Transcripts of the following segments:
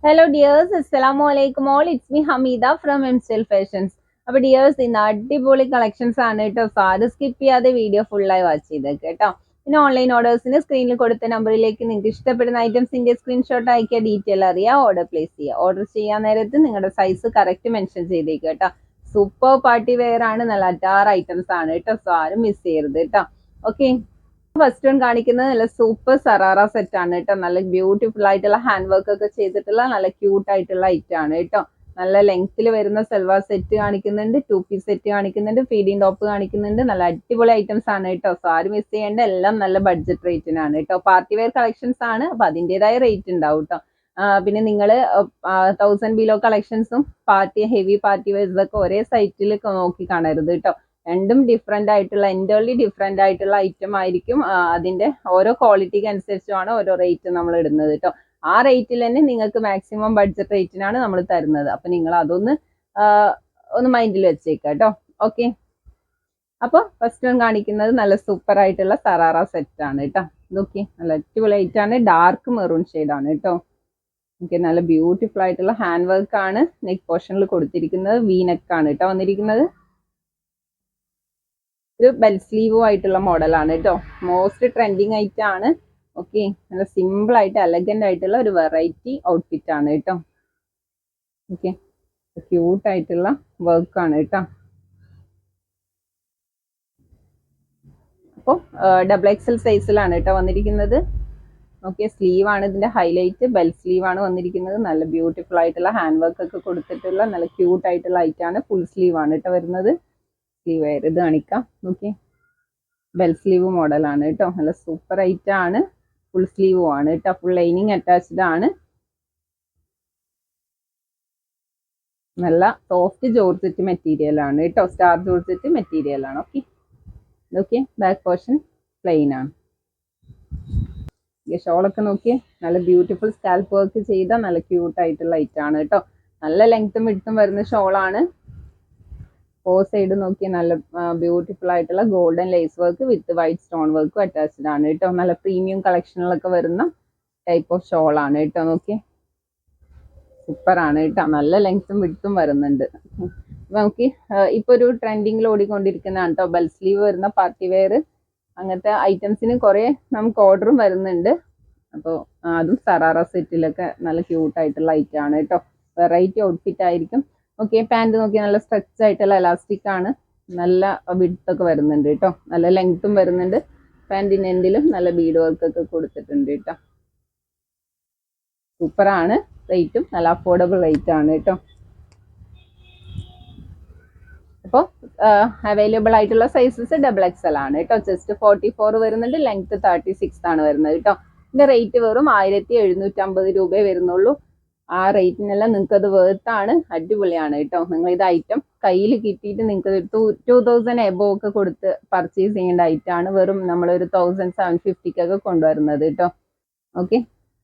Hello dears, അസ്സലാമു അലൈക്കും all. It's me Hameeda from M style fashions. അപ്പൊ ഡിയേഴ്സ്, ഇന്ന് അടിപൊളി കളക്ഷൻസ് ആണ് കേട്ടോ. സോ അത് സ്കിപ്പ് ചെയ്യാതെ വീഡിയോ ഫുള്ളായി വാച്ച് ചെയ്തേക്ക് കേട്ടോ. പിന്നെ ഓൺലൈൻ ഓർഡേഴ്സിന് സ്ക്രീനിൽ കൊടുത്ത നമ്പറിലേക്ക് നിങ്ങൾക്ക് ഇഷ്ടപ്പെടുന്ന ഐറ്റംസിന്റെ സ്ക്രീൻഷോട്ട് അയക്കുക, ഡീറ്റെയിൽ അറിയാം, ഓർഡർ പ്ലേസ് ചെയ്യുക. ഓർഡർ ചെയ്യാൻ നേരത്ത് നിങ്ങളുടെ സൈസ് കറക്റ്റ് മെൻഷൻ ചെയ്തേക്ക് കേട്ടോ. സൂപ്പർ പാർട്ടി വെയർ ആണ്, നല്ല അറ്റാർ ഐറ്റംസ് ആണ് കേട്ടോ. സോ ആരും മിസ് ചെയ്യരുത് കേട്ടോ. ഓക്കെ, ഫസ്റ്റ് വൺ കാണിക്കുന്നത് നല്ല സൂപ്പർ സറാറ സെറ്റ് ആണ് കേട്ടോ. നല്ല ബ്യൂട്ടിഫുൾ ആയിട്ടുള്ള ഹാൻഡ് വർക്ക് ഒക്കെ ചെയ്തിട്ടുള്ള നല്ല ക്യൂട്ട് ആയിട്ടുള്ള ഐറ്റം ആണ് കേട്ടോ. നല്ല ലെങ്ത്തിൽ വരുന്ന സെൽവാർ സെറ്റ് കാണിക്കുന്നുണ്ട്, 2 പീസ് സെറ്റ് കാണിക്കുന്നുണ്ട്, ഫീഡിങ് ടോപ്പ് കാണിക്കുന്നുണ്ട്. നല്ല അടിപൊളി ഐറ്റംസ് ആണ് കേട്ടോ. സോ ആരും മിസ് ചെയ്യേണ്ട, എല്ലാം നല്ല ബഡ്ജറ്റ് റേറ്റിനാണ് കേട്ടോ. പാർട്ടി വെയർ കളക്ഷൻസ് ആണ്, അപ്പൊ അതിൻ്റെതായ റേറ്റ് ഉണ്ടാവും കേട്ടോ. പിന്നെ നിങ്ങൾ 1000 ബിലോ കളക്ഷൻസും ഹെവി പാർട്ടി വെയർസ് ഒക്കെ ഒരേ സൈറ്റിൽ നോക്കി കാണരുത് കേട്ടോ. രണ്ടും ഡിഫറെന്റ് ആയിട്ടുള്ള, എൻറ്റയർലി ഡിഫറെന്റ് ആയിട്ടുള്ള ഐറ്റം ആയിരിക്കും. അതിന്റെ ഓരോ ക്വാളിറ്റിക്ക് അനുസരിച്ചുമാണ് ഓരോ റേറ്റ് നമ്മൾ ഇടുന്നത് കേട്ടോ. ആ റേറ്റിൽ തന്നെ നിങ്ങൾക്ക് മാക്സിമം ബഡ്ജറ്റ് റേറ്റിനാണ് നമ്മൾ തരുന്നത്. അപ്പൊ നിങ്ങൾ അതൊന്ന് ഒന്ന് മൈൻഡിൽ വെച്ചേക്കാം കേട്ടോ. ഓക്കെ, അപ്പൊ ഫസ്റ്റ് വൺ കാണിക്കുന്നത് നല്ല സൂപ്പർ ആയിട്ടുള്ള സറാറ സെറ്റ് ആണ് കേട്ടോ. ഇതൊക്കെ നല്ല അടിപൊളി ആയിട്ടാണ്, ഡാർക്ക് മെറൂൺ ഷെയ്ഡ് ആണ് കേട്ടോ. ഓക്കെ, നല്ല ബ്യൂട്ടിഫുൾ ആയിട്ടുള്ള ഹാൻഡ് വർക്ക് ആണ് നെക്ക് പോർഷനിൽ കൊടുത്തിരിക്കുന്നത്. വി നെക്ക് ആണ് കേട്ടോ വന്നിരിക്കുന്നത്. ഒരു ബെൽ സ്ലീവും ആയിട്ടുള്ള മോഡലാണ് കേട്ടോ. മോസ്റ്റ് ട്രെൻഡിങ് ആയിട്ടാണ്. ഓക്കെ, നല്ല സിമ്പിൾ ആയിട്ട് എലഗന്റ് ആയിട്ടുള്ള ഒരു വെറൈറ്റി ഔട്ട്ഫിറ്റ് ആണ് കേട്ടോ. ഓക്കെ, ക്യൂട്ട് ആയിട്ടുള്ള വർക്ക് ആണ് കേട്ടോ. അപ്പോൾ XXL സൈസിലാണ് കേട്ടോ വന്നിരിക്കുന്നത്. ഓക്കെ, സ്ലീവ് ആണ് ഇതിന്റെ ഹൈലൈറ്റ്, ബെൽ സ്ലീവ് ആണ് വന്നിരിക്കുന്നത്. നല്ല ബ്യൂട്ടിഫുൾ ആയിട്ടുള്ള ഹാൻഡ് വർക്ക് ഒക്കെ കൊടുത്തിട്ടുള്ള നല്ല ക്യൂട്ട് ആയിട്ടുള്ള ഐറ്റാണ്. ഫുൾ സ്ലീവ് ആണ് കേട്ടോ വരുന്നത്. സ്ലീവ് ഇത് കാണിക്കാം. ഓക്കെ, ബെൽ സ്ലീവ് മോഡലാണ് കേട്ടോ. നല്ല സൂപ്പർ ഐറ്റം ആണ്. ഫുൾ സ്ലീവും ആണ് കേട്ടോ. ഫുൾ ലൈനിങ് അറ്റാച്ച്ഡ് ആണ്. നല്ല സോഫ്റ്റ് ജോർജറ്റ് മെറ്റീരിയൽ ആണ് കേട്ടോ. സ്റ്റാർ ജോർജറ്റ് മെറ്റീരിയൽ ആണ്. Okay, okay, back portion plain ആണ്. ഷോളൊക്കെ നോക്കിയേ, നല്ല ബ്യൂട്ടിഫുൾ സ്കാൽപ്പ് വർക്ക് ചെയ്ത നല്ല ക്യൂട്ട് ആയിട്ടുള്ള ഐറ്റം ആണ് കേട്ടോ. നല്ല ലെങ്ത്തും വിഡ്ത്തും വരുന്ന ഷോളാണ്. 4 സൈഡ് നോക്കി നല്ല ബ്യൂട്ടിഫുൾ ആയിട്ടുള്ള golden lace work with white stone വർക്കും അറ്റാച്ച്ഡ് ആണ് കേട്ടോ. നല്ല പ്രീമിയം കളക്ഷനിലൊക്കെ വരുന്ന ടൈപ്പ് ഓഫ് ഷോൾ ആണ് കേട്ടോ. നോക്കി, സൂപ്പർ ആണ് കേട്ടോ. നല്ല ലെങ്ത്തും വിഡ്ത്തും വരുന്നുണ്ട്. നമുക്ക് ഇപ്പൊ ഒരു ട്രെൻഡിങ്ങിൽ ഓടിക്കൊണ്ടിരിക്കുന്നതാണ് കേട്ടോ ബെൽ സ്ലീവ് വരുന്ന പാർട്ടി വെയർ. അങ്ങനത്തെ ഐറ്റംസിന് കുറെ നമുക്ക് ഓർഡറും വരുന്നുണ്ട്. അപ്പോൾ അതും സറാറ സെറ്റിലൊക്കെ നല്ല ക്യൂട്ട് ആയിട്ടുള്ള ഐറ്റം ആണ് കേട്ടോ. വെറൈറ്റി ഔട്ട്ഫിറ്റ് ആയിരിക്കും. ഓക്കെ, പാൻറ് നോക്കി നല്ല സ്ട്രെച്ച് ആയിട്ടുള്ള എലാസ്റ്റിക് ആണ്. നല്ല വിഡ്ത്ത് ഒക്കെ വരുന്നുണ്ട് കേട്ടോ. നല്ല ലെങ്ത്തും വരുന്നുണ്ട്. പാൻറ്റിൻ്റെ എൻഡിലും നല്ല ബീഡ് വർക്ക് ഒക്കെ കൊടുത്തിട്ടുണ്ട് കേട്ടോ. സൂപ്പർ ആണ്. റേറ്റും നല്ല അഫോർഡബിൾ റേറ്റ് ആണ് കേട്ടോ. അപ്പോൾ അവൈലബിൾ ആയിട്ടുള്ള സൈസസ് XXL ആണ് കേട്ടോ. ചെസ്റ്റ് 44 വരുന്നുണ്ട്, ലെങ്ത് 36 ആണ് വരുന്നത് കേട്ടോ. ഇതിന്റെ റേറ്റ് വെറും 1750 രൂപയെ വരുന്നുള്ളൂ. ആ റേറ്റിനെല്ലാം നിങ്ങൾക്ക് അത് വേർത്താണ്, അടിപൊളിയാണ് കേട്ടോ. നിങ്ങൾ ഇത് ഐറ്റം കയ്യിൽ കിട്ടിയിട്ട് നിങ്ങൾക്ക് 2000 എബോ ഒക്കെ കൊടുത്ത് പർച്ചേസ് ചെയ്യേണ്ട ഐറ്റം ആണ്. വെറും നമ്മളൊരു 1750 കൊണ്ടുവരുന്നത് കേട്ടോ. ഓക്കെ,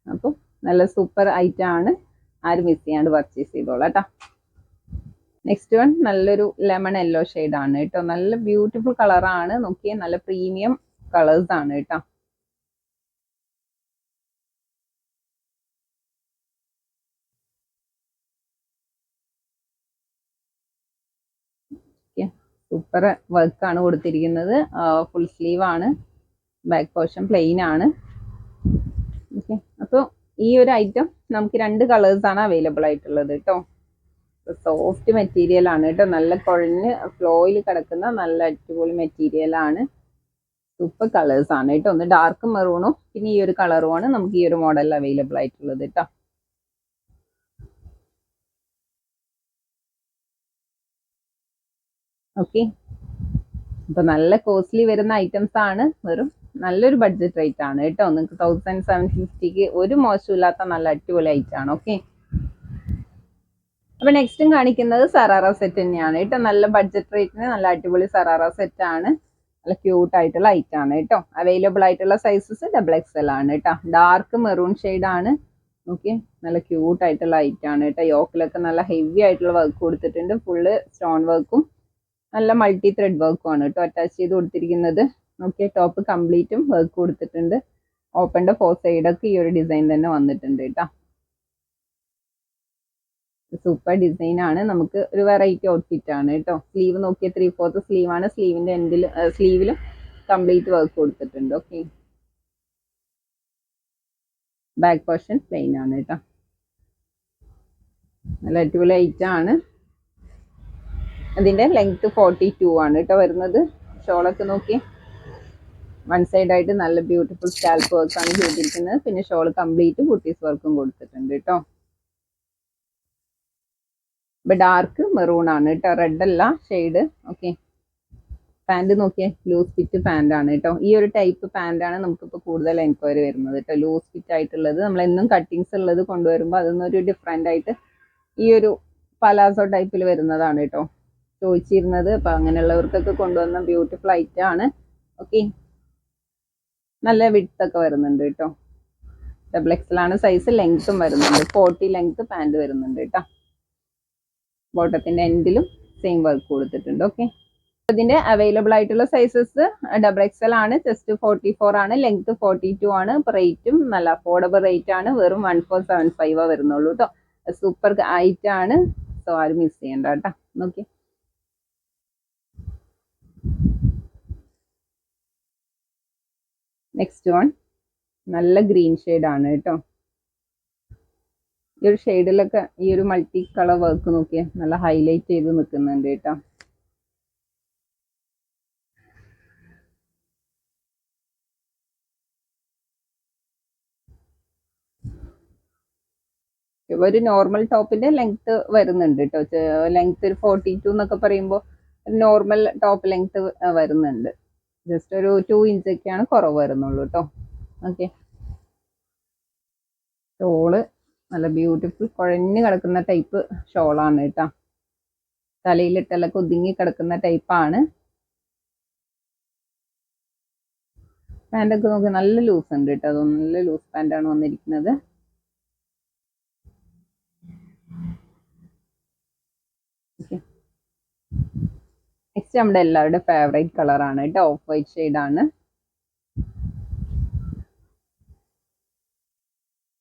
അപ്പോൾ നല്ല സൂപ്പർ ഐറ്റം ആണ്. ആരും മിസ് ചെയ്യാണ്ട് പർച്ചേസ് ചെയ്തോളാം കേട്ടോ. നെക്സ്റ്റ് വൺ നല്ലൊരു ലെമൺ യെല്ലോ ഷെയ്ഡ് ആണ് കേട്ടോ. നല്ല ബ്യൂട്ടിഫുൾ കളറാണ്. നോക്കിയേ, നല്ല പ്രീമിയം കളേഴ്സ് ആണ് കേട്ടോ. സൂപ്പർ വർക്കാണ് കൊടുത്തിരിക്കുന്നത്. ഫുൾ സ്ലീവ് ആണ്. ബാക്ക് പോർഷൻ പ്ലെയിൻ ആണ്. ഓക്കെ, അപ്പോൾ ഈ ഒരു ഐറ്റം നമുക്ക് 2 കളേഴ്സാണ് അവൈലബിൾ ആയിട്ടുള്ളത് കേട്ടോ. സോഫ്റ്റ് മെറ്റീരിയൽ ആണ് കേട്ടോ. നല്ല കുഴഞ്ഞ് ഫ്ലോയിൽ കിടക്കുന്ന നല്ല അടിപൊളി മെറ്റീരിയൽ ആണ്. സൂപ്പർ കളേഴ്സ് ആണ് കേട്ടോ. ഒന്ന് ഡാർക്ക് മെറൂണും പിന്നെ ഈ ഒരു കളറുമാണ് നമുക്ക് ഈ ഒരു മോഡലിൽ അവൈലബിൾ ആയിട്ടുള്ളത് കേട്ടോ. ഓക്കെ, അപ്പൊ നല്ല കോസ്റ്റ്ലി വരുന്ന ഐറ്റംസ് ആണ്. വെറും നല്ലൊരു ബഡ്ജറ്റ് റേറ്റ് ആണ് കേട്ടോ. നിങ്ങൾക്ക് 1750 ഒരു മോശമില്ലാത്ത നല്ല അടിപൊളി ഐറ്റം ആണ്. ഓക്കെ, അപ്പൊ നെക്സ്റ്റും കാണിക്കുന്നത് സറാറ സെറ്റ് തന്നെയാണ് കേട്ടോ. നല്ല ബഡ്ജറ്റ് റേറ്റിന് നല്ല അടിപൊളി സറാറ സെറ്റ് ആണ്. നല്ല ക്യൂട്ട് ആയിട്ടുള്ള ഐറ്റം ആണ് കേട്ടോ. അവൈലബിൾ ആയിട്ടുള്ള സൈസസ് XXL ആണ് കേട്ടോ. ഡാർക്ക് മെറൂൺ ഷെയ്ഡ് ആണ്. ഓക്കെ, നല്ല ക്യൂട്ട് ആയിട്ടുള്ള ഐറ്റം ആണ് കേട്ടോ. യോക്കിലൊക്കെ നല്ല ഹെവി ആയിട്ടുള്ള വർക്ക് കൊടുത്തിട്ടുണ്ട്. ഫുള്ള് സ്റ്റോൺ വർക്കും നല്ല മൾട്ടി ത്രെഡ് വർക്കും ആണ് കേട്ടോ അറ്റാച്ച് ചെയ്ത് കൊടുത്തിരിക്കുന്നത്. ഓക്കെ, ടോപ്പ് കംപ്ലീറ്റും വർക്ക് കൊടുത്തിട്ടുണ്ട്. ഓപ്പണിന്റെ 4 സൈഡൊക്കെ ഈ ഒരു ഡിസൈൻ തന്നെ വന്നിട്ടുണ്ട് കേട്ടോ. സൂപ്പർ ഡിസൈൻ ആണ്. നമുക്ക് ഒരു വെറൈറ്റി ഔട്ട്ഫിറ്റ് ആണ് കേട്ടോ. സ്ലീവ് നോക്കിയ 3/4 സ്ലീവ് ആണ്. സ്ലീവിന്റെ എൻഡിൽ സ്ലീവിലും കംപ്ലീറ്റ് വർക്ക് കൊടുത്തിട്ടുണ്ട്. ഓക്കെ, ബാക്ക് പോർഷൻ പ്ലെയിൻ ആണ് കേട്ടോ. നല്ല അടിപൊളി ഐറ്റം ആണ്. അതിന്റെ ലെങ്ത് 42 ആണ് കേട്ടോ വരുന്നത്. ഷോളൊക്കെ നോക്കി വൺ സൈഡ് ആയിട്ട് നല്ല ബ്യൂട്ടിഫുൾ സ്കാൽപ്പ് വർക്ക് ആണ് ചെയ്തിരിക്കുന്നത്. പിന്നെ ഷോൾ കംപ്ലീറ്റ് ബുട്ടീസ് വർക്കും കൊടുത്തിട്ടുണ്ട് കേട്ടോ. ഇപ്പൊ ഡാർക്ക് മെറൂൺ ആണ് കേട്ടോ, റെഡ് അല്ല ഷെയ്ഡ്. ഓക്കെ, പാന്റ് നോക്കിയേ, ലൂസ് ഫിറ്റ് പാന്റ് ആണ് കേട്ടോ. ഈ ഒരു ടൈപ്പ് പാന്റ് ആണ് നമുക്കിപ്പോൾ കൂടുതൽ എൻക്വയറി വരുന്നത് കേട്ടോ. ലൂസ് ഫിറ്റ് ആയിട്ടുള്ളത് നമ്മൾ എന്നും കട്ടിങ്സ് ഉള്ളത് കൊണ്ടുവരുമ്പോൾ അതൊന്നൊരു ഡിഫറെന്റ് ആയിട്ട് ഈ ഒരു പലാസോ ടൈപ്പിൽ വരുന്നതാണ് കേട്ടോ ചോദിച്ചിരുന്നത്. അപ്പൊ അങ്ങനെയുള്ളവർക്കൊക്കെ കൊണ്ടുവന്ന ബ്യൂട്ടിഫുൾ ഐറ്റം ആണ്. ഓക്കെ, നല്ല വിഡ്ത്ത് ഒക്കെ വരുന്നുണ്ട് കേട്ടോ. ഡബിൾ എക്സൽ ആണ് സൈസ്. ലെങ്ത്തും വരുന്നുണ്ട്, 40 ലെങ്ത് പാന്റ് വരുന്നുണ്ട് കേട്ടോ. ബോട്ടത്തിന്റെ എൻഡിലും സെയിം വർക്ക് കൊടുത്തിട്ടുണ്ട്. ഓക്കെ, ഇതിന്റെ അവൈലബിൾ ആയിട്ടുള്ള സൈസസ് ഡബിൾ എക്സൽ ആണ്, ചെസ്റ്റ് 44 ആണ്, ലെങ്ത് 42 ആണ്. റേറ്റും നല്ല അഫോർഡബിൾ റേറ്റ് ആണ്. വെറും 1475 വരുന്നുള്ളൂ കേട്ടോ. സൂപ്പർ ഐറ്റം ആണ്. സോ ആരും മിസ് ചെയ്യണ്ട കേട്ടോ. നോക്കി, നെക്സ്റ്റ് വൺ നല്ല ഗ്രീൻ ഷെയ്ഡ് ആണ് കേട്ടോ. ഈ ഒരു ഷെയ്ഡിലൊക്കെ ഈ ഒരു മൾട്ടി കളർ വർക്ക് നോക്കിയേ, നല്ല ഹൈലൈറ്റ് ചെയ്ത് നിൽക്കുന്നുണ്ട് കേട്ടോ. ഒരു നോർമൽ ടോപ്പിന്റെ ലെങ്ത് വരുന്നുണ്ട് കേട്ടോ. ലെങ്ത് ഒരു 42 എന്നൊക്കെ പറയുമ്പോൾ നോർമൽ ടോപ്പ് ലെങ്ത് വരുന്നുണ്ട്. ജസ്റ്റ് ഒരു 2 ഇഞ്ചൊക്കെയാണ് കുറവ് വരുന്നുള്ളൂ കേട്ടോ. ഓക്കെ, ഷോള് നല്ല ബ്യൂട്ടിഫുൾ കുഴഞ്ഞു കിടക്കുന്ന ടൈപ്പ് ഷോളാണ് കേട്ടോ. തലയിലിട്ടെല്ലാം ഒതുങ്ങി കിടക്കുന്ന ടൈപ്പാണ്. പാൻറ്റൊക്കെ നോക്കി നല്ല ലൂസ് ഉണ്ട് കേട്ടോ. അത് നല്ല ലൂസ് പാൻറ്റാണ് വന്നിരിക്കുന്നത്. നെക്സ്റ്റ് നമ്മുടെ എല്ലാവരുടെ ഫേവറേറ്റ് കളറാണ് കേട്ടോ. ഓഫ് വൈറ്റ് ഷെയ്ഡാണ്.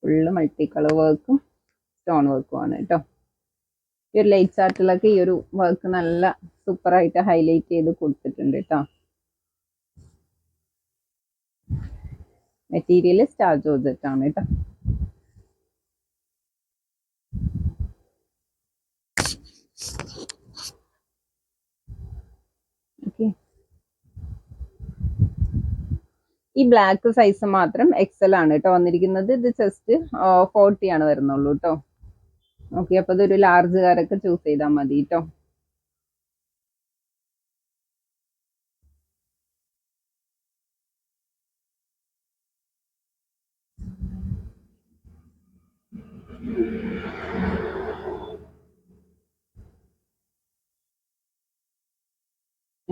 ഫുള്ള് മൾട്ടി കളർ വർക്കും സ്റ്റോൺ വർക്കും ആണ് കേട്ടോ. ഈ ഒരു ലൈറ്റ് ചാർട്ടിലൊക്കെ ഈ ഒരു വർക്ക് നല്ല സൂപ്പറായിട്ട് ഹൈലൈറ്റ് ചെയ്ത് കൊടുത്തിട്ടുണ്ട് കേട്ടോ. മെറ്റീരിയൽ സ്റ്റാർ ജോർജറ്റ് ആണ് കേട്ടോ. ഓക്കെ, ഈ ബ്ലാക്ക് സൈസ് മാത്രം എക്സൽ ആണ് കേട്ടോ വന്നിരിക്കുന്നത്. ഇത് ജസ്റ്റ് 40 ആണ് വരുന്നുള്ളൂ കേട്ടോ. ഓക്കെ, അപ്പൊ ഇതൊരു ലാർജുകാരൊക്കെ ചൂസ് ചെയ്താൽ മതി കേട്ടോ.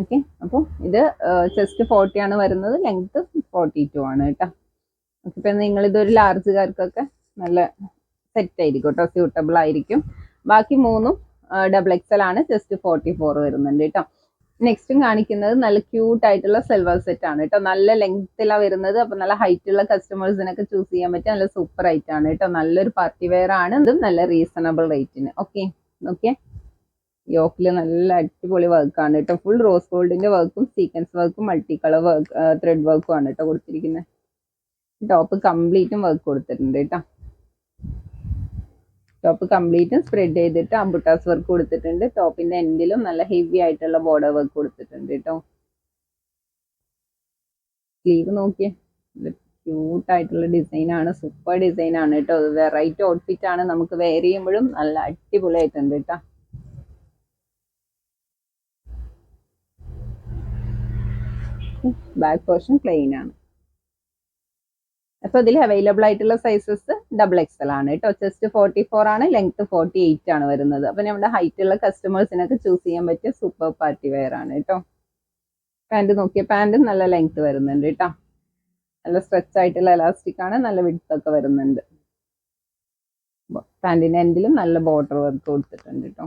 ഓക്കെ, അപ്പോൾ ഇത് ചെസ്റ്റ് 40 ആണ് വരുന്നത്, ലെങ്ത് 42 ആണ് കേട്ടോ. ഓക്കെ, ഇപ്പം നിങ്ങൾ ഇതൊരു ലാർജുകാർക്കൊക്കെ നല്ല സെറ്റ് ആയിരിക്കും കേട്ടോ, സ്യൂട്ടബിൾ ആയിരിക്കും. ബാക്കി മൂന്നും ഡബിൾ എക്സൽ ആണ്, ചെസ്റ്റ് 44 വരുന്നുണ്ട് കേട്ടോ. നെക്സ്റ്റും കാണിക്കുന്നത് നല്ല ക്യൂട്ട് ആയിട്ടുള്ള സെൽവാർ സെറ്റ് ആണ് കേട്ടോ. നല്ല ലെങ്ത്തിലാണ് വരുന്നത്. അപ്പൊ നല്ല ഹൈറ്റ് ഉള്ള കസ്റ്റമേഴ്സിനൊക്കെ ചൂസ് ചെയ്യാൻ പറ്റിയ നല്ല സൂപ്പർ ഐറ്റം ആണ് കേട്ടോ. നല്ലൊരു പാർട്ടി വെയർ ആണ്. ഇതും നല്ല റീസണബിൾ റേറ്റിന്. ഓക്കെ, ഓക്കെ, യോക്കില് നല്ല അടിപൊളി വർക്കാണ് കേട്ടോ. ഫുൾ റോസ് ഗോൾഡിന്റെ വർക്കും സീക്വൻസ് വർക്കും മൾട്ടി കളർ വർക്ക് ത്രെഡ് വർക്കും ആണ് കേട്ടോ കൊടുത്തിരിക്കുന്നത്. ടോപ്പ് കംപ്ലീറ്റും വർക്ക് കൊടുത്തിട്ടുണ്ട് കേട്ടോ. ടോപ്പ് കംപ്ലീറ്റും സ്പ്രെഡ് ചെയ്തിട്ട് അമ്പുട്ടാസ് വർക്ക് കൊടുത്തിട്ടുണ്ട്. ടോപ്പിന്റെ എൻഡിലും നല്ല ഹെവി ആയിട്ടുള്ള ബോർഡർ വർക്ക് കൊടുത്തിട്ടുണ്ട് കേട്ടോ. സ്ലീവ് നോക്കിയേ, ക്യൂട്ട് ആയിട്ടുള്ള ഡിസൈൻ ആണ്. സൂപ്പർ ഡിസൈൻ ആണ് കേട്ടോ. വെറൈറ്റി ഔട്ട്ഫിറ്റ് ആണ്. നമുക്ക് വെയർ ചെയ്യുമ്പോഴും നല്ല അടിപൊളി ആയിട്ടുണ്ട് കേട്ടോ. ബാക്ക് പോർഷൻ പ്ലെയിൻ ആണ്. അപ്പൊ ഇതിൽ അവൈലബിൾ ആയിട്ടുള്ള സൈസസ് ഡബിൾ എക്സൽ ആണ് കേട്ടോ. ചെസ്റ്റ് 44 ആണ്, ലെങ്ത് 48 ആണ് വരുന്നത്. അപ്പൊ നമ്മുടെ ഹൈറ്റ് ഉള്ള കസ്റ്റമേഴ്സിനൊക്കെ ചൂസ് ചെയ്യാൻ പറ്റിയ സൂപ്പർ പാർട്ടി വെയർ ആണ് കേട്ടോ. പാന്റ് നോക്കിയ പാന്റും നല്ല ലെങ്ത് വരുന്നുണ്ട് കേട്ടോ. നല്ല സ്ട്രെച്ച് ആയിട്ടുള്ള എലാസ്റ്റിക് ആണ്. നല്ല വിഡ്ത്ത് ഒക്കെ വരുന്നുണ്ട്. പാന്റിന്റെ എൻഡിലും നല്ല ബോർഡർ വർക്ക് കൊടുത്തിട്ടുണ്ട് കേട്ടോ.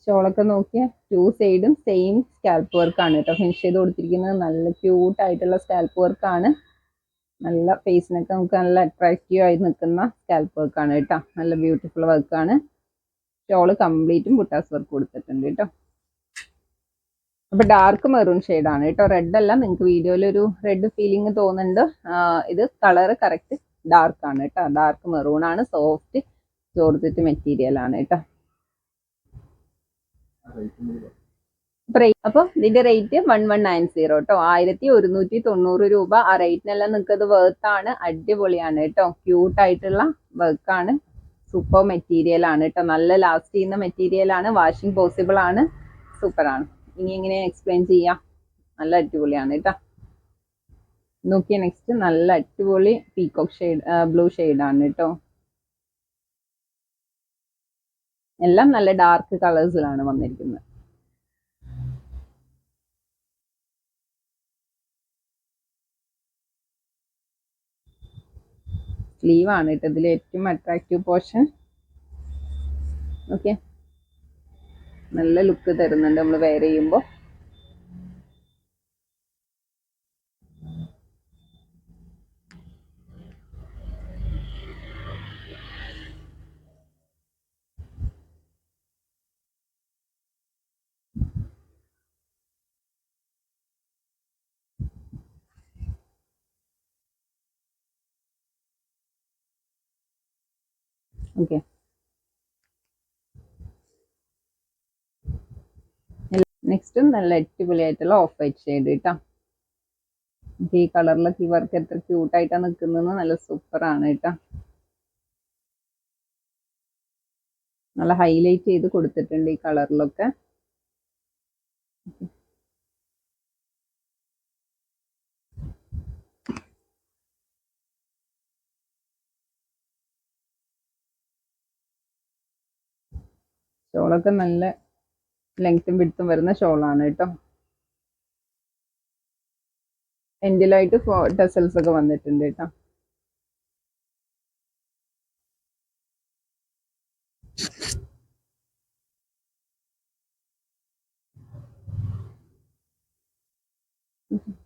ഷോളൊക്കെ നോക്കിയ 2 സൈഡും സെയിം സ്കാൽപ്പ് വർക്ക് ആണ് കേട്ടോ ഫിനിഷ് ചെയ്ത് കൊടുത്തിരിക്കുന്നത്. നല്ല ക്യൂട്ട് ആയിട്ടുള്ള സ്കാൽപ്പ് വർക്ക് ആണ്. നല്ല ഫേസിനൊക്കെ നമുക്ക് നല്ല അട്രാക്റ്റീവ് ആയി നിൽക്കുന്ന സ്കാൽപ്പ് വർക്കാണ് കേട്ടോ. നല്ല ബ്യൂട്ടിഫുൾ വർക്കാണ്. ഷോള് കംപ്ലീറ്റും ബുട്ടാസ് വർക്ക് കൊടുത്തിട്ടുണ്ട് കേട്ടോ. അപ്പൊ ഡാർക്ക് മെറൂൺ ആണ് കേട്ടോ. റെഡ് അല്ല, നിങ്ങൾക്ക് വീഡിയോയിൽ ഒരു റെഡ് ഫീലിംഗ് തോന്നുന്നുണ്ട്. ഇത് കളർ കറക്റ്റ് ഡാർക്ക് ആണ് കേട്ടോ. ഡാർക്ക് മെറൂൺ ആണ്. സോഫ്റ്റ് ജോർജറ്റ് മെറ്റീരിയൽ ആണ് കേട്ടോ. അപ്പൊ ഇതിന്റെ റേറ്റ് 1190 കേട്ടോ. 1190 രൂപ. ആ റേറ്റിനെല്ലാം നിങ്ങൾക്ക് ഇത് വേർത്താണ്. അടിപൊളിയാണ് കേട്ടോ. ക്യൂട്ട് ആയിട്ടുള്ള വർക്കാണ്. സൂപ്പർ മെറ്റീരിയൽ ആണ് കേട്ടോ. നല്ല ലാസ്റ്റ് ചെയ്യുന്ന മെറ്റീരിയൽ ആണ്. വാഷിംഗ് പോസിബിൾ ആണ്. സൂപ്പർ ആണ്. ഇനി എങ്ങനെ എക്സ്പ്ലെയിൻ ചെയ്യാം. നല്ല അടിപൊളിയാണ് കേട്ടോ. നോക്കിയ നെക്സ്റ്റ് നല്ല അടിപൊളി പീകോക്ക് ഷെയ്ഡ്, ബ്ലൂ ആണ് കേട്ടോ. എല്ലാം നല്ല ഡാർക്ക് കളേഴ്സിലാണ് വന്നിരിക്കുന്നത്. സ്ലീവ് ആണ് കേട്ടോ ഇതിൽ ഏറ്റവും അട്രാക്റ്റീവ് പോർഷൻ. ഓക്കെ, നല്ല ലുക്ക് തരുന്നുണ്ട് നമ്മൾ വെയർ ചെയ്യുമ്പോൾ. ഓക്കെ, നെക്സ്റ്റ് നല്ല അടിപൊളിയായിട്ടുള്ള ഓഫ് വൈറ്റ് ഷെയ്ഡ് കേട്ടോ. ഈ കളറിലൊക്കെ ഈ വർക്ക് എത്ര ക്യൂട്ടായിട്ടാണ് നിൽക്കുന്നത്. നല്ല സൂപ്പർ ആണ് കേട്ടോ. നല്ല ഹൈലൈറ്റ് ചെയ്ത് കൊടുത്തിട്ടുണ്ട് ഈ കളറിലൊക്കെ. ഷോളൊക്കെ നല്ല ലെങ്ത്തും വിഡ്ത്തും വരുന്ന ഷോളാണ് കേട്ടോ. എൻഡിലായിട്ട് ടെസൽസ് ഒക്കെ വന്നിട്ടുണ്ട് കേട്ടോ.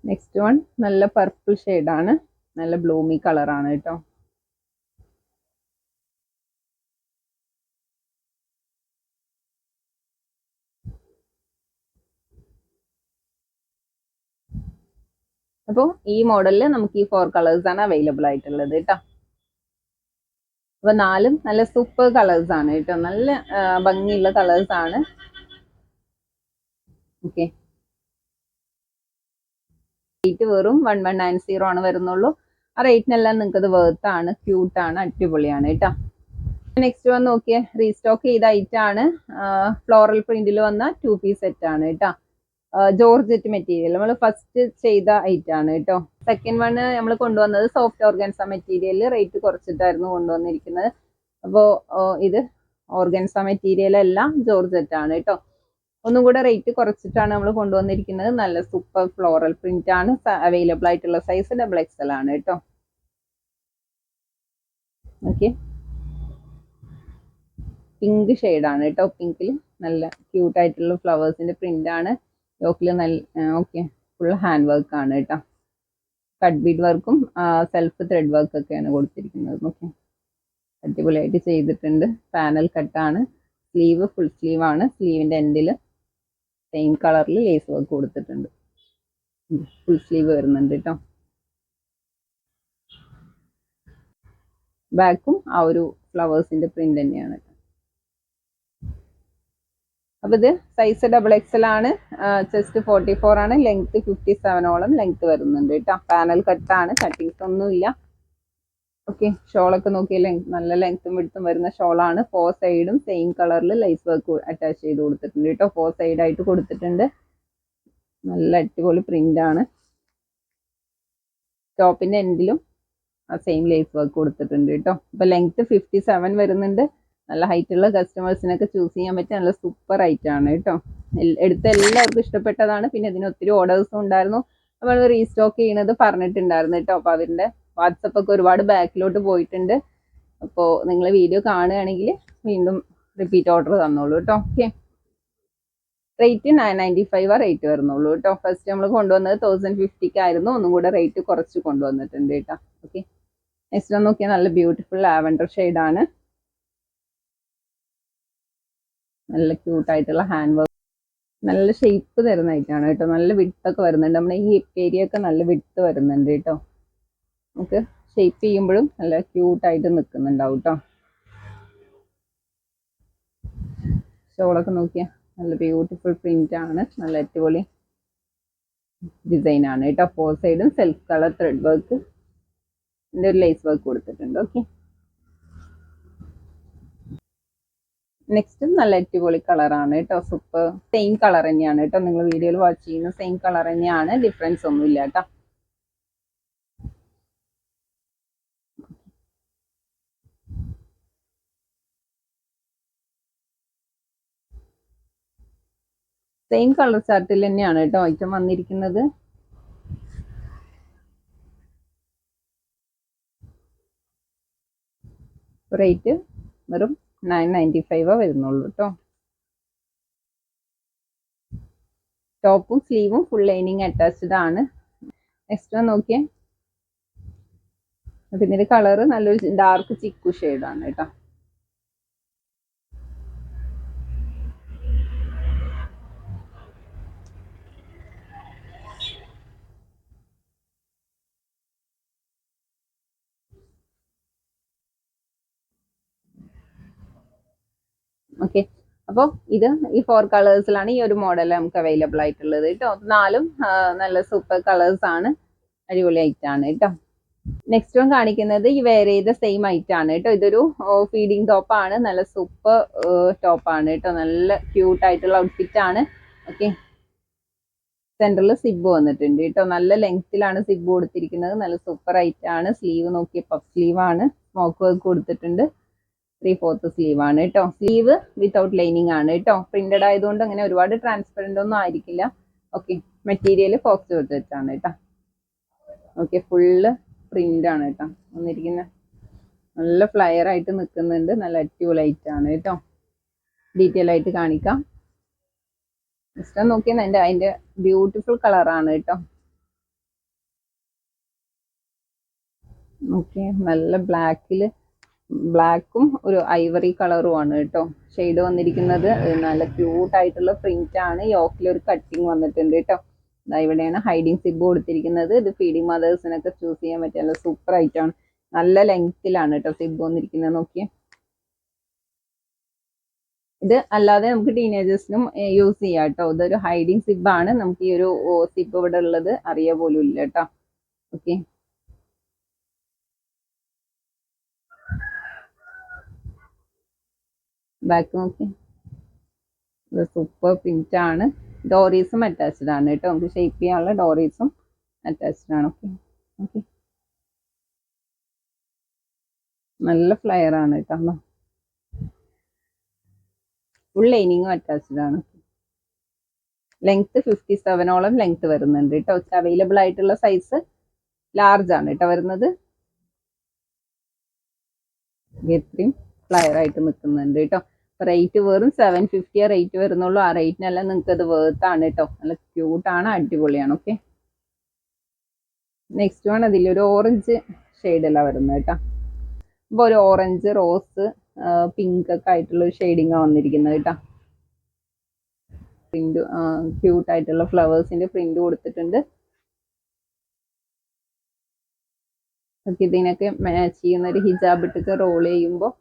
നെക്സ്റ്റ് വൺ നല്ല പർപ്പിൾ ഷെയ്ഡാണ്. നല്ല ബ്ലൂമി കളറാണ് കേട്ടോ. അപ്പോൾ ഈ മോഡലിൽ നമുക്ക് ഈ 4 കളേഴ്സ് ആണ് അവൈലബിൾ ആയിട്ടുള്ളത് കേട്ടോ. അപ്പൊ 4ഉം നല്ല സൂപ്പർ കളേഴ്സ് ആണ് കേട്ടോ. നല്ല ഭംഗിയുള്ള കളേഴ്സ് ആണ്. ഓക്കെ, റേറ്റ് വെറും 1190 ആണ് വരുന്നുള്ളൂ. ആ റേറ്റിനെല്ലാം നിങ്ങൾക്ക് ഇത് വേർത്താണ്, ക്യൂട്ടാണ്, അടിപൊളിയാണ് കേട്ടോ. നെക്സ്റ്റ് വന്ന് നോക്കിയേ, റീസ്റ്റോക്ക് ചെയ്ത ഐറ്റം ആണ്. ഫ്ലോറൽ പ്രിന്റിൽ വന്ന 2 പീസ് സെറ്റ് ആണ് കേട്ടോ. ജോർജറ്റ് മെറ്റീരിയൽ നമ്മൾ ഫസ്റ്റ് ചെയ്ത ഐറ്റം ആണ് കേട്ടോ. സെക്കൻഡ് വൺ നമ്മൾ കൊണ്ടുവന്നത് സോഫ്റ്റ് ഓർഗൻസ മെറ്റീരിയൽ റേറ്റ് കുറച്ചിട്ടായിരുന്നു കൊണ്ടുവന്നിരിക്കുന്നത്. അപ്പോൾ ഇത് ഓർഗൻസ മെറ്റീരിയൽ എല്ലാം ജോർജറ്റ് ആണ് കേട്ടോ. ഒന്നും കൂടെ റേറ്റ് കുറച്ചിട്ടാണ് നമ്മൾ കൊണ്ടുവന്നിരിക്കുന്നത്. നല്ല സൂപ്പർ ഫ്ലോറൽ പ്രിന്റ് ആണ്. അവൈലബിൾ ആയിട്ടുള്ള സൈസ് XXL ആണ് കേട്ടോ. ഓക്കെ, പിങ്ക് ആണ് കേട്ടോ. പിങ്കിൽ നല്ല ക്യൂട്ട് ആയിട്ടുള്ള ഫ്ലവേഴ്സിന്റെ പ്രിന്റ് ആണ്. യോക്കിൽ നല്ല ഓക്കെ, ഫുൾ ഹാൻഡ് വർക്ക് ആണ് കേട്ടോ. കട്ട് ബീഡ് വർക്കും സെൽഫ് ത്രെഡ് വർക്ക് ഒക്കെയാണ് കൊടുത്തിരിക്കുന്നത്. ഓക്കെ, അടിപൊളിയായിട്ട് ചെയ്തിട്ടുണ്ട്. പാനൽ കട്ടാണ്. സ്ലീവ് ഫുൾ സ്ലീവ് ആണ്. സ്ലീവിന്റെ എൻഡിൽ സെയിം കളറിൽ ലേസ് വർക്ക് കൊടുത്തിട്ടുണ്ട്. ഫുൾ സ്ലീവ് വരുന്നുണ്ട് കേട്ടോ. ബാക്കും ആ ഒരു ഫ്ലവേഴ്സിന്റെ പ്രിന്റ് തന്നെയാണ്. അപ്പൊ ഇത് സൈസ് XXL ആണ്. ചെസ്റ്റ് 44 ആണ്. ലെങ്ത് 57ഓളം ലെങ്ത് വരുന്നുണ്ട് കേട്ടോ. പാനൽ കട്ടാണ്. കട്ടിങ്സ് ഒന്നുമില്ല. ഓക്കെ, ഷോളൊക്കെ നോക്കിയാൽ നല്ല ലെങ്ത്തും വിഡ്ത്തും വരുന്ന ഷോളാണ്. 4 സൈഡും സെയിം കളറിൽ ലൈസ് വർക്ക് അറ്റാച്ച് ചെയ്ത് കൊടുത്തിട്ടുണ്ട് കേട്ടോ. 4 സൈഡായിട്ട് കൊടുത്തിട്ടുണ്ട്. നല്ല അടിപൊളി പ്രിന്റ് ആണ്. ടോപ്പിന്റെ എൻഡിലും ആ സെയിം ലേസ് വർക്ക് കൊടുത്തിട്ടുണ്ട് കേട്ടോ. അപ്പൊ ലെങ്ത് 57 വരുന്നുണ്ട്. നല്ല ഹൈറ്റ് ഉള്ള കസ്റ്റമേഴ്സിനൊക്കെ ചൂസ് ചെയ്യാൻ പറ്റിയ നല്ല സൂപ്പർ ഐറ്റം ആണ് കേട്ടോ. എടുത്ത എല്ലാവർക്കും ഇഷ്ടപ്പെട്ടതാണ്. പിന്നെ ഇതിന് ഒത്തിരി ഓർഡേഴ്സും ഉണ്ടായിരുന്നു. നമ്മൾ റീസ്റ്റോക്ക് ചെയ്യുന്നത് പറഞ്ഞിട്ടുണ്ടായിരുന്നു കേട്ടോ. അപ്പൊ അവരുടെ വാട്സപ്പ് ഒക്കെ ഒരുപാട് ബാക്കിലോട്ട് പോയിട്ടുണ്ട്. അപ്പോൾ നിങ്ങൾ വീഡിയോ കാണുകയാണെങ്കിൽ വീണ്ടും റിപ്പീറ്റ് ഓർഡർ തന്നോളൂ കേട്ടോ. ഓക്കെ. റേറ്റ് 995 റേറ്റ് വരുന്നുള്ളൂ കേട്ടോ. ഫസ്റ്റ് നമ്മൾ കൊണ്ടുവന്നത് 1050 ആയിരുന്നു, ഒന്നും കൂടെ റേറ്റ് കുറച്ച് കൊണ്ടുവന്നിട്ടുണ്ട് കേട്ടോ. ഓക്കെ, നെക്സ്റ്റ് ഒന്ന് നോക്കിയാൽ നല്ല ബ്യൂട്ടിഫുൾ ലാവൻഡർ ഷെയ്ഡാണ്. നല്ല ക്യൂട്ടായിട്ടുള്ള ഹാൻഡ് വർക്ക്, നല്ല ഷേപ്പ് തരുന്നതായിട്ടാണ് കേട്ടോ. നല്ല വിട്ടൊക്കെ വരുന്നുണ്ട്, നമ്മുടെ ഈ ഹിപ്പ് ഏരിയ ഒക്കെ നല്ല വിട്ട് വരുന്നുണ്ട് കേട്ടോ. നമുക്ക് ഷേപ്പ് ചെയ്യുമ്പോഴും നല്ല ക്യൂട്ടായിട്ട് നിൽക്കുന്നുണ്ടാവും കേട്ടോ. ഷോളൊക്കെ നോക്കിയാൽ നല്ല ബ്യൂട്ടിഫുൾ പ്രിന്റ് ആണ്, നല്ല അടിപൊളി ഡിസൈൻ ആണ് കേട്ടോ. 4 സൈഡും സെൽഫ് കളർ ത്രെഡ് വർക്ക്, ഇതിൻ്റെ ഒരു ലേസ് വർക്ക് കൊടുത്തിട്ടുണ്ട്. ഓക്കെ, നെക്സ്റ്റ് നല്ല അടിപൊളി കളറാണ് കേട്ടോ. സൂപ്പർ സെയിം കളർ തന്നെയാണ് കേട്ടോ, നിങ്ങൾ വീഡിയോയിൽ വാച്ച് ചെയ്യുന്ന സെയിം കളർ തന്നെയാണ്, ഡിഫറൻസ് ഒന്നും ഇല്ല കേട്ടോ. സെയിം കളർ ചാർട്ടിൽ തന്നെയാണ് കേട്ടോ ഐറ്റം വന്നിരിക്കുന്നത്. റേറ്റ് വെറും 995 വരുന്നുള്ളൂ കേട്ടോ. ടോപ്പും സ്ലീവും ഫുൾ ലൈനിങ് അറ്റാച്ച്ഡ് ആണ്. നെക്സ്റ്റ് നോക്കിയേ, ഇതിന്റെ കളറ് നല്ലൊരു ഡാർക്ക് ചിക്കു ഷെയ്ഡാണ് കേട്ടോ. ഓക്കെ, അപ്പോൾ ഇത് ഈ 4 കളേഴ്സിലാണ് ഈ ഒരു മോഡൽ നമുക്ക് അവൈലബിൾ ആയിട്ടുള്ളത് കേട്ടോ. 4ഉം നല്ല സൂപ്പർ കളേഴ്സ് ആണ്, അടിപൊളി ഐറ്റം ആണ് കേട്ടോ. നെക്സ്റ്റ് വൺ കാണിക്കുന്നത് ഈ വെയർ ചെയ്ത സെയിം ഐറ്റം ആണ് കേട്ടോ. ഇതൊരു ഫീഡിങ് ടോപ്പ് ആണ്, നല്ല സൂപ്പർ ടോപ്പ് ആണ് കേട്ടോ. നല്ല ക്യൂട്ട് ആയിട്ടുള്ള ഔട്ട്ഫിറ്റ് ആണ്. ഓക്കെ, സെന്ററിൽ സിബ് വന്നിട്ടുണ്ട് കേട്ടോ. നല്ല ലെങ്ത്തിലാണ് സിബ് കൊടുത്തിരിക്കുന്നത്, നല്ല സൂപ്പർ ഐറ്റം ആണ്. സ്ലീവ് നോക്കിയ പഫ് സ്ലീവ് ആണ്, സ്മോക്ക് വർക്ക് കൊടുത്തിട്ടുണ്ട്. 3/4 സ്ലീവ് ആണ് കേട്ടോ. സ്ലീവ് വിത്തൗട്ട് ലൈനിങ് ആണ് കേട്ടോ. പ്രിന്റഡ് ആയതുകൊണ്ട് അങ്ങനെ ഒരുപാട് ട്രാൻസ്പെറന്റ് ഒന്നും ആയിരിക്കില്ല. ഓക്കെ, മെറ്റീരിയൽ ഫോക്സ് വെച്ചാണ് കേട്ടോ. ഓക്കെ, ഫുള്ള് പ്രിന്റ് ആണ് കേട്ടോ വന്നിരിക്കുന്നത്. നല്ല ഫ്ലയർ ആയിട്ട് നിൽക്കുന്നുണ്ട്, നല്ല അടിപൊളി ഐറ്റം ആണ് കേട്ടോ. ഡീറ്റെയിൽ ആയിട്ട് കാണിക്കാം. ഇഷ്ടം നോക്കിയാൽ അതിന്റെ ബ്യൂട്ടിഫുൾ കളറാണ് കേട്ടോ. ഓക്കെ, നല്ല ബ്ലാക്കും ഒരു ഐവറി കളറും ആണ് കേട്ടോ ഷെയ്ഡ് വന്നിരിക്കുന്നത്. നല്ല ക്യൂട്ട് ആയിട്ടുള്ള പ്രിന്റ് ആണ്. യോക്കിൽ ഒരു കട്ടിങ് വന്നിട്ടുണ്ട് കേട്ടോ. ഇവിടെയാണ് ഹൈഡിങ് സിബ് കൊടുത്തിരിക്കുന്നത്. ഇത് ഫീഡിങ് മദേഴ്സിനൊക്കെ ചൂസ് ചെയ്യാൻ പറ്റിയ നല്ല സൂപ്പർ ഐറ്റമാണ്. നല്ല ലെങ്ത്തിലാണ് കേട്ടോ സിബ് വന്നിരിക്കുന്നത്. നോക്കിയേ, ഇത് അല്ലാതെ നമുക്ക് ടീനേജേഴ്സിനും യൂസ് ചെയ്യാം കേട്ടോ. ഇതൊരു ഹൈഡിങ് സിബാണ്. നമുക്ക് ഈ ഒരു സിബ് ഇവിടെ ഉള്ളത് അറിയ പോലും ഇല്ല കേട്ടോ. ഓക്കെ, ബാക്ക് നോക്കി, സൂപ്പർ പ്രിന്റ് ആണ്. ഡോറീസും അറ്റാച്ച്ഡ് ആണ് കേട്ടോ. നമുക്ക് ഷേപ്പ് ചെയ്യാനുള്ള ഡോറീസും അറ്റാച്ച്ഡ് ആണ്. ഓക്കെ ഓക്കെ, നല്ല ഫ്ലയർ ആണ് കേട്ടോ. ഫുൾ ലൈനിങ്ങും അറ്റാച്ച്ഡ് ആണ്. ലെങ്ത് 57ഓളം ലെങ്ത് വരുന്നുണ്ട് കേട്ടോ. അവൈലബിൾ ആയിട്ടുള്ള സൈസ് ലാർജ് ആണ് കേട്ടോ വരുന്നത്. ഇത്രയും ഫ്ലയർ ആയിട്ട് നിൽക്കുന്നുണ്ട് കേട്ടോ. റേറ്റ് വെറും 750 റേറ്റ് വരുന്നുള്ളൂ. ആ റേറ്റിനെല്ലാം നിങ്ങൾക്ക് അത് വേർത്താണ് കേട്ടോ. നല്ല ക്യൂട്ടാണ്, അടിപൊളിയാണ്. ഓക്കെ, നെക്സ്റ്റ് വൺ അതിലൊരു ഓറഞ്ച് ഷെയ്ഡെല്ലാം വരുന്നത് കേട്ടോ. അപ്പോൾ ഒരു ഓറഞ്ച്, റോസ്, പിങ്ക് ഒക്കെ ആയിട്ടുള്ള ഒരു ഷെയ്ഡിങ്ങാണ് വന്നിരിക്കുന്നത് കേട്ടോ. പ്രിന്റ് ക്യൂട്ട് ആയിട്ടുള്ള ഫ്ലവേഴ്സിന്റെ പ്രിന്റ് കൊടുത്തിട്ടുണ്ട്. ഇതിനൊക്കെ മാച്ച് ചെയ്യുന്ന ഒരു ഹിജാബ് ഇട്ടൊക്കെ റോൾ ചെയ്യുമ്പോൾ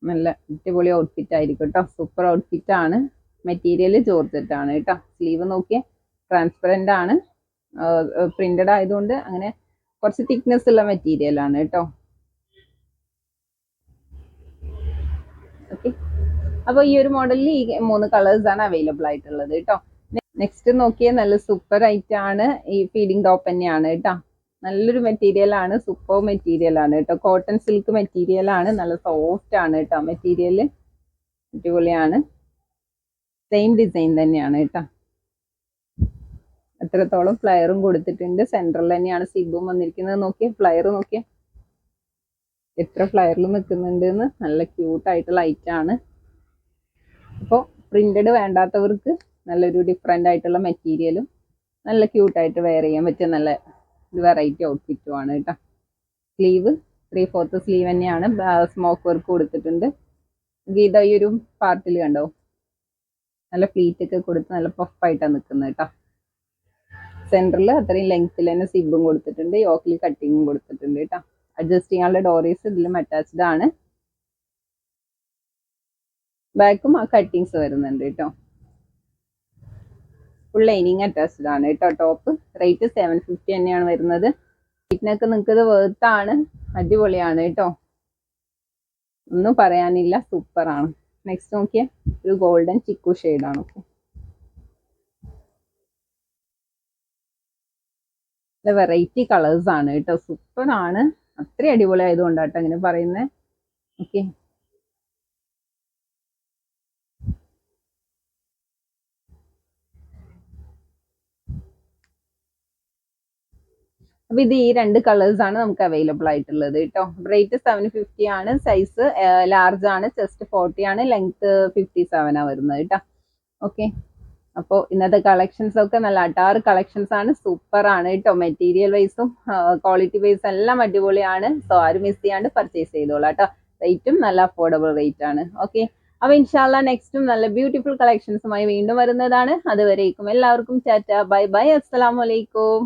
നല്ല അടിപൊളി ഔട്ട്ഫിറ്റ് ആയിരിക്കും കേട്ടോ. സൂപ്പർ ഔട്ട്ഫിറ്റ് ആണ്. മെറ്റീരിയൽ ജോർജറ്റ് ആണ് കേട്ടോ. സ്ലീവ് നോക്കിയേ, ട്രാൻസ്പെറന്റ് ആണ്. പ്രിന്റഡ് ആയതുകൊണ്ട് അങ്ങനെ കുറച്ച് തിക്നെസ് ഉള്ള മെറ്റീരിയൽ ആണ് കേട്ടോ. ഓക്കെ, അപ്പോൾ ഈ ഒരു മോഡലിൽ ഈ 3 കളേഴ്സ് ആണ് അവൈലബിൾ ആയിട്ടുള്ളത് കേട്ടോ. നെക്സ്റ്റ് നോക്കിയാൽ നല്ല സൂപ്പർ ഐറ്റം ആണ്. ഈ ഫീഡിങ് ടോപ്പ് തന്നെയാണ് കേട്ടോ. നല്ലൊരു മെറ്റീരിയൽ ആണ്, സൂപ്പർ മെറ്റീരിയൽ ആണ് കേട്ടോ. കോട്ടൺ സിൽക്ക് മെറ്റീരിയൽ ആണ്, നല്ല സോഫ്റ്റ് ആണ് കേട്ടോ. മെറ്റീരിയൽ അടിപൊളിയാണ്. സെയിം ഡിസൈൻ തന്നെയാണ് കേട്ടോ. എത്രത്തോളം ഫ്ലയറും കൊടുത്തിട്ടുണ്ട്. സെൻട്രൽ തന്നെയാണ് സിബും വന്നിരിക്കുന്നത്. നോക്കിയേ, ഫ്ലയർ നോക്കിയേ എത്ര ഫ്ലയറിൽ നിൽക്കുന്നുണ്ട് എന്ന്. നല്ല ക്യൂട്ട് ആയിട്ടുള്ള ഐറ്റം ആണ്. അപ്പോൾ പ്രിന്റഡ് വേണ്ടാത്തവർക്ക് നല്ലൊരു ഡിഫറെൻ്റ് ആയിട്ടുള്ള മെറ്റീരിയലും നല്ല ക്യൂട്ടായിട്ട് വെയർ ചെയ്യാൻ പറ്റിയ നല്ല വെറൈറ്റി ഔട്ട്ഫിറ്റും ആണ് കേട്ടോ. സ്ലീവ് 3/4 സ്ലീവ് തന്നെയാണ്. സ്മോക്ക് വർക്ക് കൊടുത്തിട്ടുണ്ട്. ഗീത ഈ ഒരു പാർട്ടിൽ കണ്ടോ, നല്ല ഫ്ലീറ്റ് ഒക്കെ കൊടുത്ത് നല്ല പഫായിട്ടാണ് നിൽക്കുന്നത് കേട്ടോ. സെൻറ്ററിൽ അത്രയും ലെങ്ത്തിൽ തന്നെ സിബും കൊടുത്തിട്ടുണ്ട്. യോക്കിൽ കട്ടിങ്ങും കൊടുത്തിട്ടുണ്ട് കേട്ടോ. അഡ്ജസ്റ്റ് ചെയ്യാനുള്ള ഡോറീസ് ഇതിലും അറ്റാച്ച്ഡ് ആണ്. ബാക്കും ആ കട്ടിങ്സ് വരുന്നുണ്ട് കേട്ടോ. ഫുൾ ലൈനിങ് അറ്റാച്ച്ഡ് ആണ് കേട്ടോ. ടോപ്പ് റേറ്റ് 750 തന്നെയാണ് വരുന്നത്. ഇതിനൊക്കെ നിങ്ങൾക്ക് വേർത്താണ്, അടിപൊളിയാണ് കേട്ടോ, ഒന്നും പറയാനില്ല, സൂപ്പറാണ്. നെക്സ്റ്റ് നോക്കിയേ, ഒരു ഗോൾഡൻ ചിക്കു ഷെയ്ഡാണ്. വെറൈറ്റി കളേഴ്സ് ആണ് കേട്ടോ, സൂപ്പറാണ്. അത്രയും അടിപൊളി ആയതുകൊണ്ടാട്ടോ അങ്ങനെ പറയുന്നത്. ഓക്കെ, അപ്പൊ ഇത് ഈ 2 കളേഴ്സ് ആണ് നമുക്ക് അവൈലബിൾ ആയിട്ടുള്ളത് കേട്ടോ. റേറ്റ് 750 ആണ്. സൈസ് ലാർജ് ആണ്. ചെസ്റ്റ് 40 ആണ്. ലെങ്ത് 57 ആണ് വരുന്നത് കേട്ടോ. ഓക്കെ, അപ്പോൾ ഇന്നത്തെ കളക്ഷൻസ് ഒക്കെ നല്ല അടാറ് കളക്ഷൻസ് ആണ്, സൂപ്പർ ആണ് കേട്ടോ. മെറ്റീരിയൽ വൈസും ക്വാളിറ്റി വൈസും എല്ലാം അടിപൊളിയാണ്. സോ ആരും മിസ് ചെയ്യാണ്ട് പർച്ചേസ് ചെയ്തോളാം കേട്ടോ. റേറ്റും നല്ല അഫോർഡബിൾ റേറ്റ് ആണ്. ഓക്കെ, അപ്പൊ ഇൻഷാല്ല നെക്സ്റ്റും നല്ല ബ്യൂട്ടിഫുൾ കളക്ഷൻസുമായി വീണ്ടും വരുന്നതാണ്. അതുവരേക്കും എല്ലാവർക്കും ടാറ്റ, ബൈ ബൈ, അസ്സലാമു അലൈക്കും.